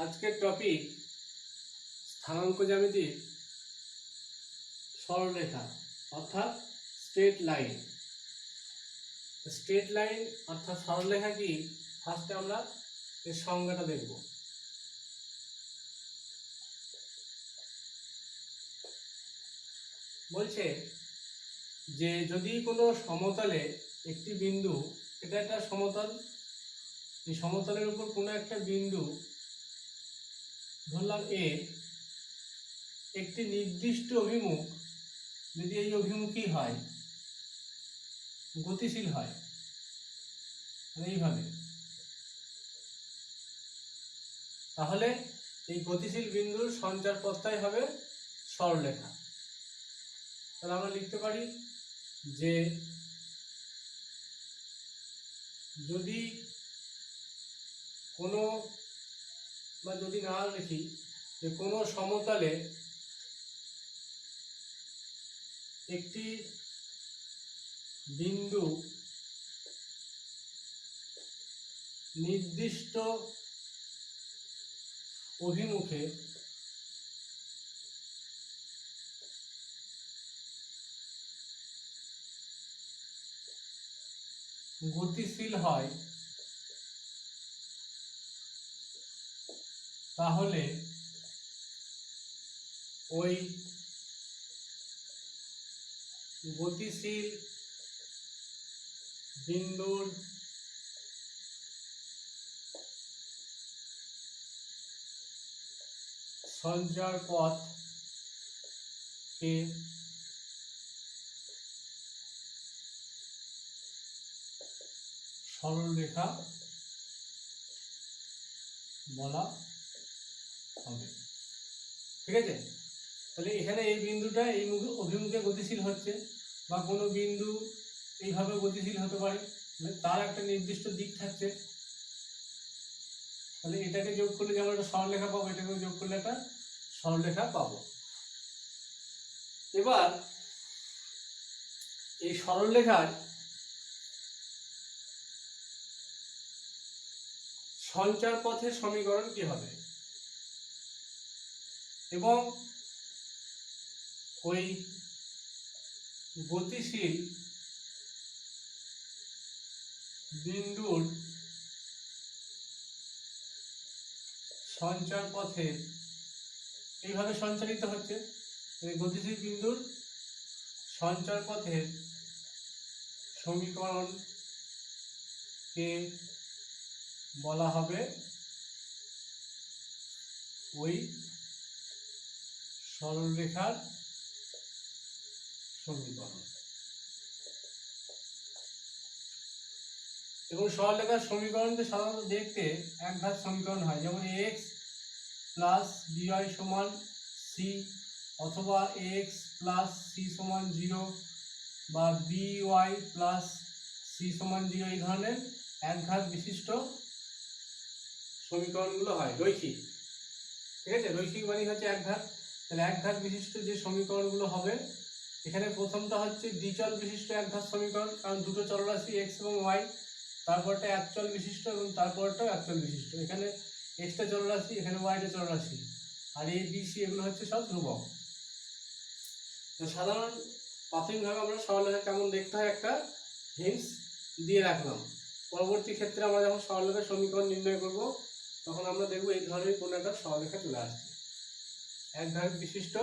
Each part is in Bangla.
আজকের টপিক স্থানাঙ্ক জ্যামিতির সরলরেখা অর্থাৎ স্ট্রেট লাইন। স্ট্রেট লাইন অর্থাৎ সরলরেখা কি, ফার্স্টে আমরা এর সংজ্ঞাটা দেখব। বলছে যে যদি কোনো সমতলে একটি বিন্দু, এটা একটা সমতল, এই সমতলের উপর কোনো একটা বিন্দু ধরলাম এ, একটি নির্দিষ্ট অভিমুখ যদি এই অভিমুখী হয়, গতিশীল হয়, এইভাবে, তাহলে এই গতিশীল বিন্দুর সঞ্চার পথটাই হবে সরলরেখা। তাহলে আমরা লিখতে পারি যে যদি কোনো, বা যদি না লিখি, যে কোনো সমতলে একটি বিন্দু নির্দিষ্ট অভিমুখে গতিশীল হয়, তাহলে ওই গতিশীল বিন্দুর সঞ্চার পথকে সরলরেখা বলা হবে। ঠিক আছে, তাহলে এখানে এই বিন্দুটা এই অভিমুখে গতিশীল হচ্ছে, বা কোনো বিন্দু এইভাবে গতিশীল হতে পারে, তার একটা নির্দিষ্ট দিক থাকছে। তাহলে এটাকে যোগ করলে যেমন একটা সরলরেখা পাবো, এটাকে যোগ করলে একটা সরলরেখা পাবো। এবার এই সরলরেখার সঞ্চার পথের সমীকরণ কি হবে, এবং ওই গতিশীল বিন্দুর সঞ্চার পথে এইভাবে সঞ্চারিত হচ্ছে, গতিশীল বিন্দুর সঞ্চার পথের সমীকরণকে বলা হবে ওই সরলরেখার সমীকরণ। এবং সরলরেখার সমীকরণকে সাধারণত দেখতে একঘাত সমীকরণ হয়, যেমন এক্স প্লাস বিওয়াই সমান সি, অথবা এক্স প্লাস সি সমান 0, বা বিওয়াই প্লাস সি সমান 0, এই ধরনের একঘাত বিশিষ্ট সমীকরণগুলো হয়, রৈখিক। ঠিক আছে, রৈখিক মানে হচ্ছে একঘাত। তাহলে একঘাত বিশিষ্ট যে সমীকরণগুলো হবে, এখানে প্রথমটা হচ্ছে দ্বিচল বিশিষ্ট একঘাত সমীকরণ, কারণ দুটো চলরাশি এক্স এবং ওয়াই, তারপরটা একচল বিশিষ্ট এবং তারপরটাও একচল বিশিষ্ট। এখানে এক্সটা চলরাশি, এখানে ওয়াইটা চলরাশি, আর এই বি সি এগুলো হচ্ছে সব ধ্রুবক। সাধারণ প্রাথমিকভাবে আমরা সরলরেখা কেমন দেখতে হয় একটা হিন্টস দিয়ে রাখলাম। পরবর্তী ক্ষেত্রে আমরা যখন সরলরেখার সমীকরণ নির্ণয় করব, তখন আমরা দেখব এই ধরনের কোনো একটা সরলরেখা চলে আসছে, একঘাত বিশিষ্ট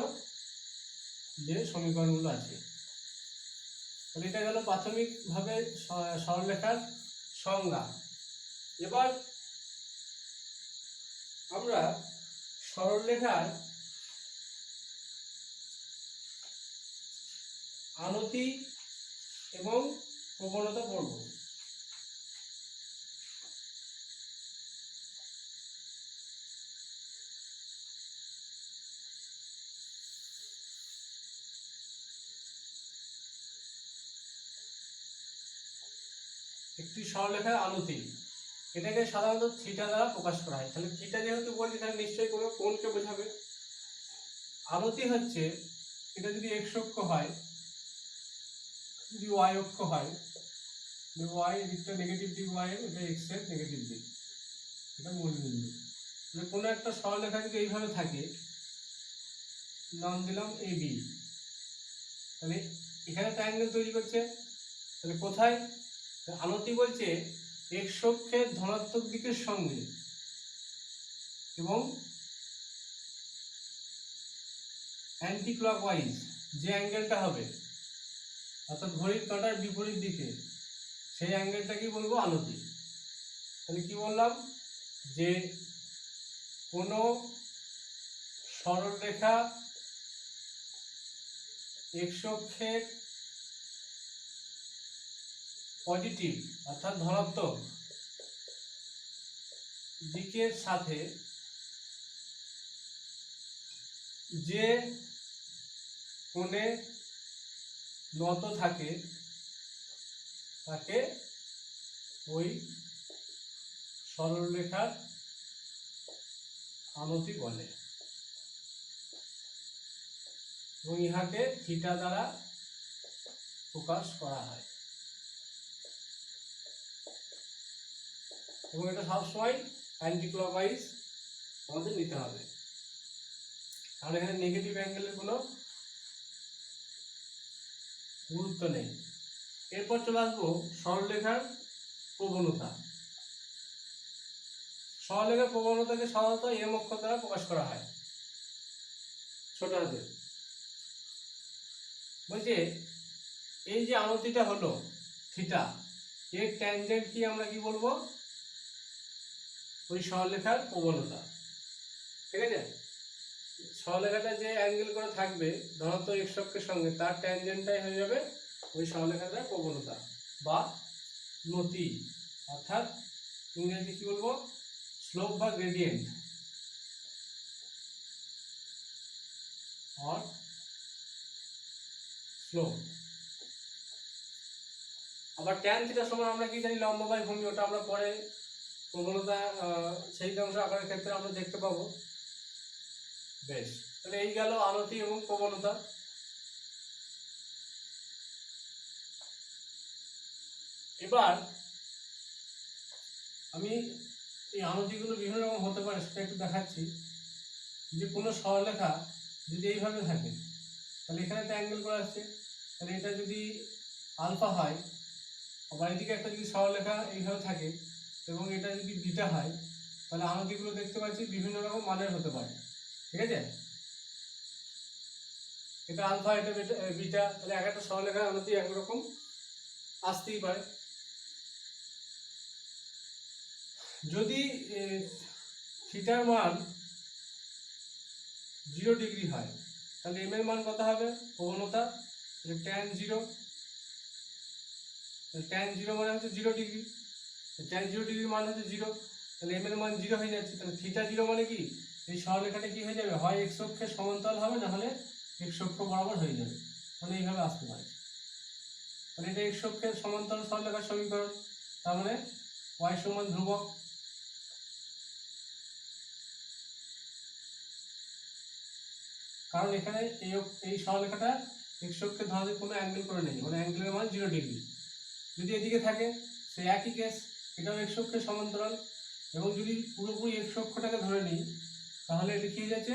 যে সমীকরণগুলো আছে। তাহলে এটা গেল প্রাথমিকভাবে সরলরেখার সংজ্ঞা। এবার আমরা সরলরেখার আনতি এবং প্রবণতা পড়ব। একটি সরলরেখার আনতি, এটাকে সাধারণত থিটা দ্বারা প্রকাশ করা হয়। তাহলে থিটা যেহেতু বলছি, তাহলে নিশ্চয়ই কোনো কোণকে বোঝাবে। আনতি হচ্ছে, এটা যদি এক্স অক্ষ হয়, যদি ওয়াই অক্ষ হয়, ওয়াই দিকটা নেগেটিভ দিক, ওয়াই এটা এক্স এর নেগেটিভ দিক, এটা মূল বিন্দু। কোনো একটা সরলরেখা যদি এইভাবে থাকে, নাম দিলাম AB, তাহলে এখানে একটা অ্যাঙ্গেল তৈরি করছে। তাহলে কোথায়? আনতি বলছে এক্স অক্ষের ধনাত্মক দিকের সঙ্গে এবং অ্যান্টি ক্লকওয়াইজ যে অ্যাঙ্গেলটা হবে, অর্থাৎ ঘড়ির কাঁটার বিপরীত দিকে, সেই অ্যাঙ্গেলটাকেই বলবো আনতি। তাহলে কি বললাম? যে কোনো সরলরেখা এক্স অক্ষের পজিটিভ অর্থাৎ ধনাত্মক দিকের সাথে যে কোণে নত থাকে তাকে ওই সরলরেখার আনতি বলে এবং ইহাকে থিটা দ্বারা প্রকাশ করা হয়। এবং এটা সবসময় অ্যান্টি ক্লকওয়াইজ আমাদের নিতে হবে, আর এখানে নেগেটিভ অ্যাঙ্গেলের কোনো গুরুত্ব নেই। এরপর চলে আসবো সরলরেখার প্রবণতা। সরলরেখার প্রবণতাকে সাধারণত এম অক্ষর দ্বারা প্রকাশ করা হয়, ছোট হাতে। বলছে এই যে আনতিটা হলো থিটা, এর ট্যানজেন্ট কি আমরা কি বলবো? ওই সরলরেখার প্রবণতা। ঠিক আছে? সরলরেখাটা যে অ্যাঙ্গেল করে থাকবে ধনাত্মক এক্স অক্ষের সঙ্গে, তার ট্যানজেন্টটাই হয়ে যাবে ওই সরলরেখাটার প্রবণতা বা নতি, অর্থাৎ ইংরেজি কি বলবো? স্লোপ বা গ্রেডিয়েন্ট আর স্লোপ। আবার ট্যান থিটার সময় আমরা কি জানি? লম্ব বাই ভূমি। ওটা আমরা পরে প্রবণতা সেই অংশ আকারের ক্ষেত্রে আমরা দেখতে পাবো। বেশ, তাহলে এই গেল আনতি এবং প্রবণতা। এবার আমি এই আনতিগুলো বিভিন্ন রকম হতে পারে সেটা একটু দেখাচ্ছি। যে কোনো সরলরেখা যদি এইভাবে থাকে, তাহলে এখানে একটা অ্যাঙ্গেল করে আসছে, তাহলে এটা যদি আলফা হয়, আবার এদিকে একটা যদি সরলরেখা এইভাবে থাকে এবং এটা যদি বিটা হয়, তাহলে আনতিগুলো দেখতে পাচ্ছি বিভিন্ন রকম মানের হতে পারে। ঠিক আছে? এটা আলফা, এটা বিটা, তাহলে এক একটা সরলরেখার আনতি একরকম আসতেই পারে। যদি থিটার মান 0 ডিগ্রি হয়, তাহলে এম এর মান কত হবে? প্রবণতা ট্যান 0, ট্যান 0 মানে হচ্ছে 0 ডিগ্রি, ট্যান 0 ডিগ্রি মান হচ্ছে 0, তাহলে এম এর মান 0 হয়ে যাচ্ছে। তাহলে থিটা 0 মানে কি? এই সরলরেখাটা কি হয়ে যাবে? হয় এক্স অক্ষের সমান্তরাল হবে, না হলে এক্স অক্ষ বরাবর হয়ে যাবে, মানে এইভাবে আসতে পারে। তাহলে এটা এক্স অক্ষের সমান্তরাল সরলরেখার সমীকরণ, তার মানে y সমান ধ্রুবক। কারণ এখানে এই সরলরেখাটা এক্স অক্ষের ধনাত্মক কোনো অ্যাঙ্গেল করে নেই, মানে অ্যাঙ্গেলের মান 0 ডিগ্রি। যদি এদিকে থাকে সেই একই কেস, এটাও এক্স অক্ষের সমান্তরাল, এবং যদি পুরোপুরি এক্স অক্ষটাকে ধরে নিই তাহলে এটা কি হয়ে যাচ্ছে?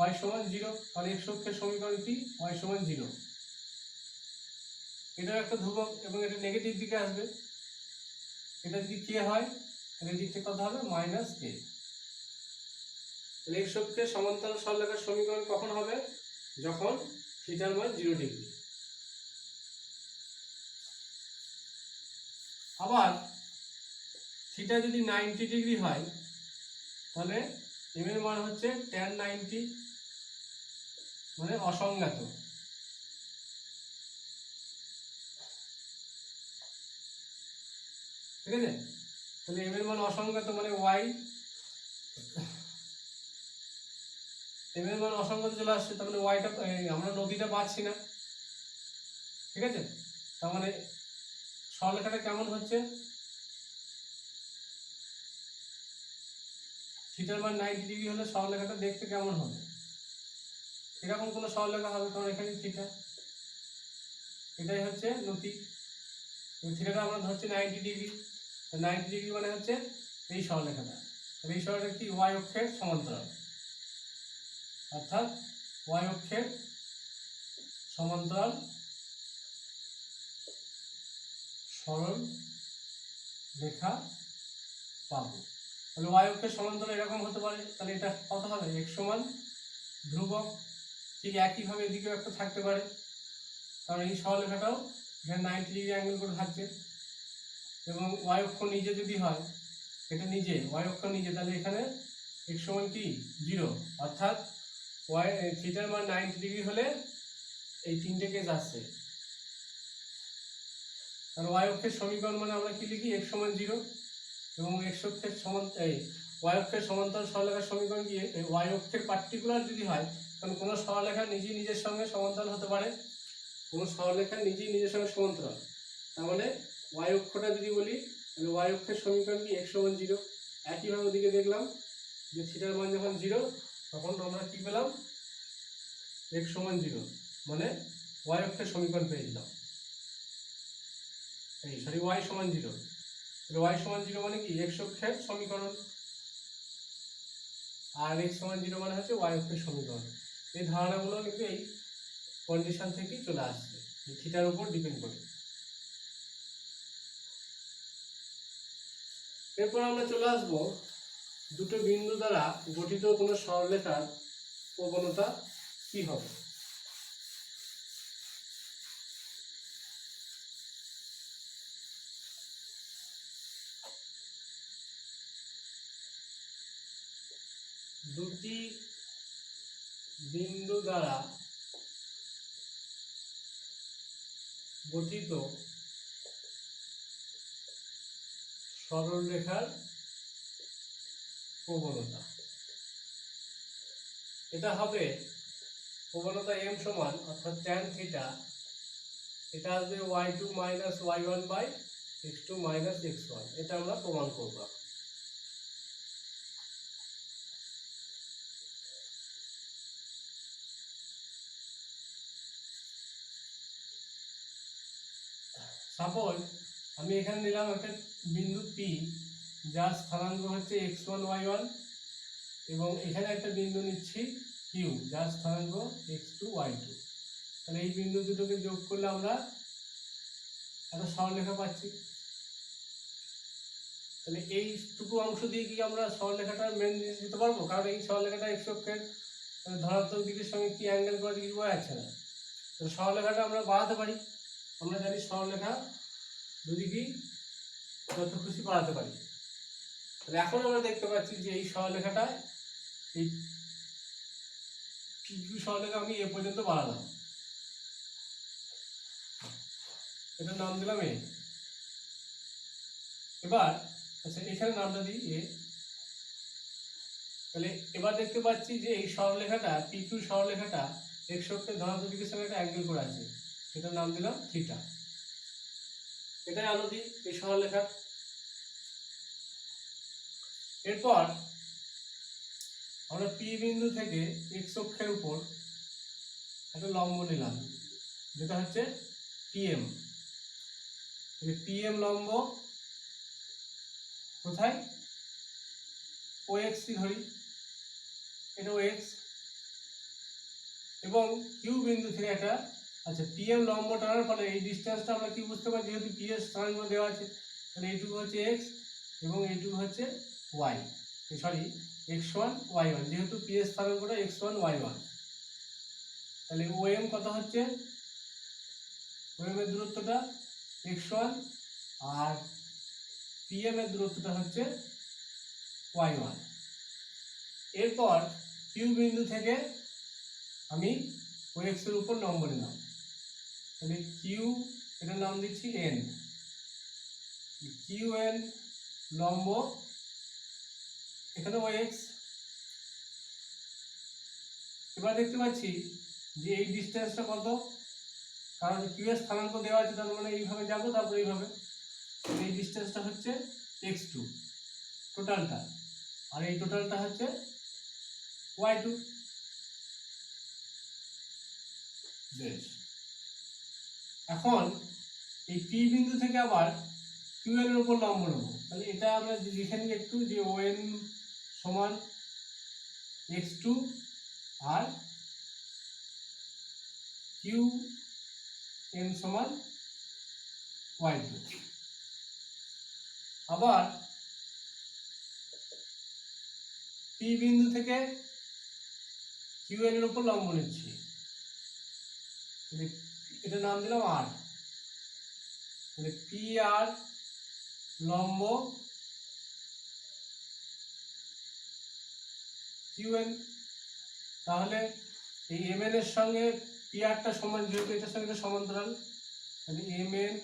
y সমান 0, কারণ এক্স অক্ষের সমীকরণ কি? y সমান 0। এটাও একটা ধ্রুবক এবং এটা নেগেটিভ দিকে আসবে। এটা যদি কে হয় তাহলে দিকটা কত হবে? মাইনাস কে। তাহলে এক্স অক্ষের সমান্তরাল সরলরেখার সমীকরণ কখন হবে? যখন থিটার মান 0 ডিগ্রি। আবার থিটা যদি 90 ডিগ্রি হয়, তাহলে এম এর মান হচ্ছে ট্যান 90, মানে অসংজ্ঞাত। ঠিক আছে? তাহলে এম এর মান অসংজ্ঞাত মানে ওয়াই, এম এর মান অসংজ্ঞাত চলে আসছে, তার মানে ওয়াইটা আমরা নদীটা পাচ্ছি না। ঠিক আছে? তার মানে সরলরেখাটা কেমন হচ্ছে? থিটার মান 90 ডিগ্রি হলে সরলরেখাটা দেখতে কেমন হবে? এরকম কোনো সরলরেখা হবে, কারণ এখানে থিটা, এটাই হচ্ছে নতি। থিটাটা আমরা ধরছি 90 ডিগ্রি, 90 ডিগ্রি মানে হচ্ছে এই সরলরেখাটা। তাহলে এই সরলরেখা কি ওয়াই অক্ষের সমান্তরাল, অর্থাৎ ওয়াই অক্ষের সমান্তরাল সরল রেখা পাবো। তাহলে ওয়াই অক্ষের সমান্তরাল এরকম হতে পারে, তাহলে এটা কত হবে x সমান ধ্রুবক। ঠিক একইভাবে এদিকেও একটা থাকতে পারে, কারণ এই সরলরেখাটাও এখানে 90 ডিগ্রি অ্যাঙ্গেল করে থাকছে এবং ওয়াই অক্ষ নিজে যদি হয়, এটা নিজে ওয়াই অক্ষ নিজে, তাহলে এখানে x সমান কি 0, অর্থাৎ ওয়াই থিটার মান 90 ডিগ্রি হলে এই তিনটে কেস আসছে। কারণ ওয়াই অক্ষের সমীকরণ মানে আমরা কি লিখি x সমান 0 এবং x অক্ষের ওয়াই অক্ষের সমান্তরাল সরলরেখার সমীকরণ কি ওয়াই অক্ষের পার্টিকুলার যদি হয়, কারণ কোনো সরলরেখা নিজেই নিজের সঙ্গে সমান্তরাল হতে পারে, কোনো সরলরেখা নিজেই নিজের সঙ্গে সমান্তরাল, তার মানে ওয়াই অক্ষটা যদি বলি তাহলে ওয়াই অক্ষের সমীকরণ কি x সমান 0। একইভাবে ওদিকে দেখলাম যে থিটার মান যখন 0 তখন আমরা কি পেলাম x সমান 0, মানে ওয়াই অক্ষের সমীকরণ পেয়ে দিলাম, ওয়াই সমান 0। তাহলে ওয়াই সমান 0 মানে কি x অক্ষের সমীকরণ, আর x সমান 0 মানে হচ্ছে ওয়াই অক্ষের সমীকরণ। এই ধারণাগুলো কিন্তু এই কন্ডিশন থেকেই চলে আসছে, এই থিটার উপর ডিপেন্ড করে। এরপর আমরা চলে আসবো দুটো বিন্দু দ্বারা গঠিত কোনো সরলরেখার প্রবণতা কি হবে। দুটি বিন্দু দ্বারা গঠিত সরলরেখার প্রবণতা, এটা হবে প্রবণতা m সমান, অর্থাৎ tan থিটা, এটা আসবে y2 minus y1 by x2 minus x1। এটা আমরা প্রমাণ করব। সাপোজ আমি এখানে নিলাম একটা বিন্দু P, যার স্থানাঙ্ক হচ্ছে x1 y1, এবং এখানে একটা বিন্দু নিচ্ছি Q, যার স্থানাঙ্ক x2 y2। তাহলে এই বিন্দু দুটোকে যোগ করলে আমরা একটা সরলরেখা পাচ্ছি। তাহলে এইটুকু অংশ দিয়ে কি আমরা সরলরেখাটার মেন জিনিস দিতে পারবো, কারণ এই সরলরেখাটা x অক্ষের ধনাত্মক দিকের সঙ্গে কি অ্যাঙ্গেল করে কিছু বোঝা যাচ্ছে না। তো সরলরেখাটা আমরা বাড়াতে পারি, আমরা জানি সরলরেখা দুদিকেই যত খুশি বাড়াতে পারি। তাহলে এখন আমরা দেখতে পাচ্ছি যে এই সরলরেখাটা, এই সরলরেখা আমি এ পর্যন্ত বাড়ালাম, এটার নাম দিলাম এ। এবার আচ্ছা এখানে নামটা দিই এ। তাহলে এবার দেখতে পাচ্ছি যে এই সরলরেখাটা PQ সরলরেখাটা x অক্ষের ধনাত্মক দিকের সঙ্গে একটা অ্যাঙ্গেল করে আছে, সেটার নাম দিলাম থিটা। এটাই আলো দিই এই সরলরেখার। এরপর আমরা P বিন্দু থেকে x অক্ষের উপর একটা লম্ব নিলাম, যেটা হচ্ছে PM। PM লম্ব কোথায়, OX ধরি, এটা OX, এবং Q বিন্দু থেকে একটা, আচ্ছা PM লম্ব টানার ফলে এই ডিস্টেন্সটা আমরা কি বুঝতে পারি, যেহেতু P এর স্থানাঙ্ক দেওয়া আছে, তাহলে এইটুকু হচ্ছে x এবং এইটুকু হচ্ছে y, সরি x1 y1, যেহেতু P এর স্থানাঙ্কটা x1 y1। তাহলে OM কত হচ্ছে, OM এর দূরত্বটা x1 আর PM এর দূরত্বটা হচ্ছে y1। এরপর Q বিন্দু থেকে আমি OX এর উপর লম্ব নিলাম, তাহলে Q, এটার নাম দিচ্ছি N, QN লম্ব, এখানে OX। এবার দেখতে পাচ্ছি যে এই ডিস্টেন্সটা কত, কারণ Q এর স্থানাঙ্ক দেওয়া আছে, তার মানে এইভাবে যাবো, তারপর এইভাবে, এই ডিস্টেন্সটা হচ্ছে x2 টোটালটা, আর এই টোটালটা হচ্ছে y2। বেশ, এখন এই P বিন্দু থেকে আবার QN এর উপর লম্ব নেব, তাহলে এটা আমরা লিখে নিই একটু, যে ON সমান x2 আর qn সমান y2। আবার p বিন্দু থেকে qn এর উপর লম্ব নিচ্ছি, এটা নাম দিলাম r, তাহলে পি আর লম্ব কিউএন। তাহলে এই এম এন এর সঙ্গে পি আরটা সমান, যেহেতু এটার সঙ্গে এটা সমান্তরাল, তাহলে এম এন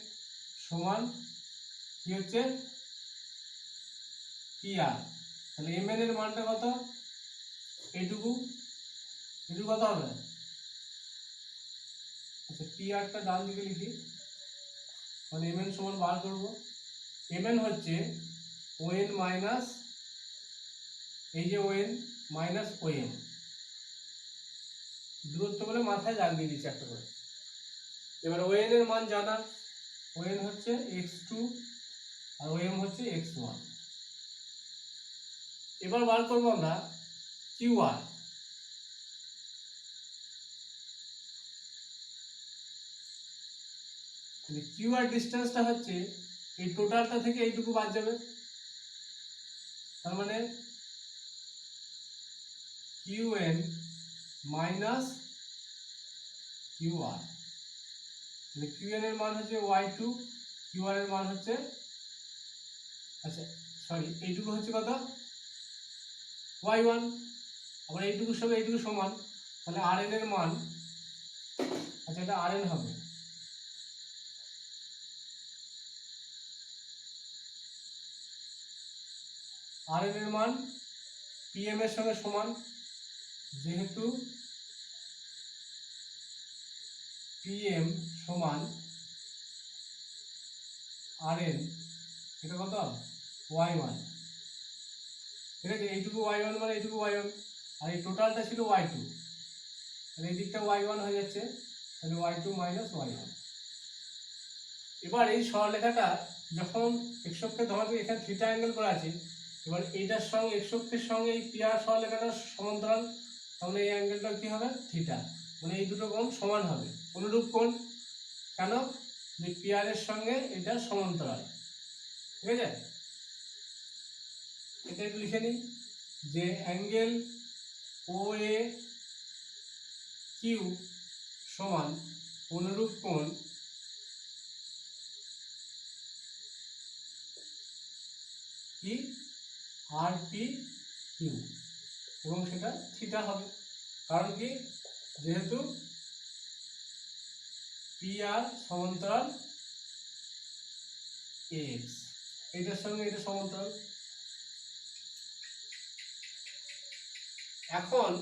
সমান কি হচ্ছে পি আর। তাহলে এম এন এর মানটা কত, এইটুকু, এটুকু কত হবে? আচ্ছা, পি আরটা ডান দিকে লিখি, মানে এম এন সমান বার করবো। এম এন হচ্ছে ওএন মাইনাস, এই যে ওএন মাইনাস ওএম, দূরত্ব বলে মাথায় দাগ দিয়ে দিচ্ছি একটা করে। এবার ওএন এর মান জানা, ওএন হচ্ছে x2 আর ওএম হচ্ছে x1। এবার বার করবো আমরা কিউআর। কিউআর ডিস্টেন্সটা হচ্ছে এই টোটালটা থেকে এইটুকু বাদ যাবে, তার মানে কিউএন মাইনাস কিউআর। তাহলে কিউএন এর মান হচ্ছে y2, কিউআর এর মান হচ্ছে, আচ্ছা সরি, এইটুকু হচ্ছে কত y1, আবার এইটুকুর সঙ্গে এইটুকু সমান, তাহলে rn এর মান, আচ্ছা এটা rn হবে, rn এর মান pm এর সঙ্গে সমান, যেহেতু pm সমান rn, এটা কত y1, ঠিক আছে, এইটুকু y1 মানে এইটুকু y1, আর এই টোটালটা ছিল y2, তাহলে এই দিকটা y1 হয়ে যাচ্ছে, তাহলে y2 মাইনাস y1। এবার এই সরলরেখাটা যখন x অক্ষে ধনাত্মক, এখানে থিটা অ্যাঙ্গেল করা আছে, এবার এইটার সঙ্গে x অক্ষের সঙ্গে এই পি আর সরলরেখাটা সমান্তরাল, তাহলে এই অ্যাঙ্গেলটা কি হবে থিটা, মানে এই দুটো কোণ সমান হবে, অনুরূপ কোণ। কেন? যে পি আর এর সঙ্গে এটা সমান্তরাল, ঠিক আছে। এটা একটু লিখে নিই যে অ্যাঙ্গেল ও এ কিউ সমান অনুরূপ কোণ কি আর পি কিউ, এবং সেটা থিটা হবে। কারণ কি, যেহেতু পি আর সমান্তরাল এক্স, এটার সঙ্গে এটা সমান্তরাল। এখন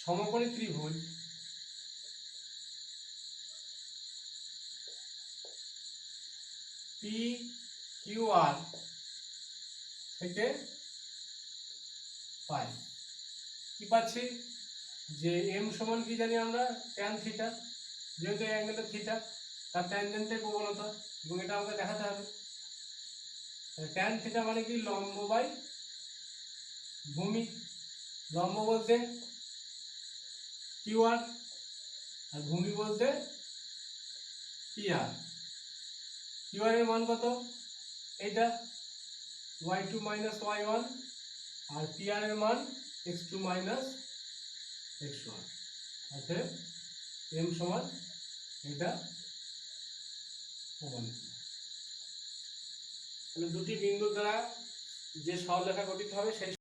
সমকোণী ত্রিভুজ পি কিউ আর থেকে পাই কি পাচ্ছি, যে এম সমান কি জানি আমরা, ট্যান থিটা, যেহেতু এই অ্যাঙ্গেলটা থিটা, তার ট্যানজেন্টের প্রবণতা, এবং এটা আমাকে দেখাতে হবে। ট্যান থিটা মানে কি, লম্ব বাই ভূমি, লম্ব বলতে কিউ আর, আর ভূমি বলতে পি আর। কিউ আর এর মান কত, এইটা y2 মাইনাস y1, আর পি আর এর মান x2 মাইনাস x1, অতএব m সমান এটা প্রমাণিত। তাহলে দুটি বিন্দু দ্বারা যে সরলরেখা গঠিত হবে সেই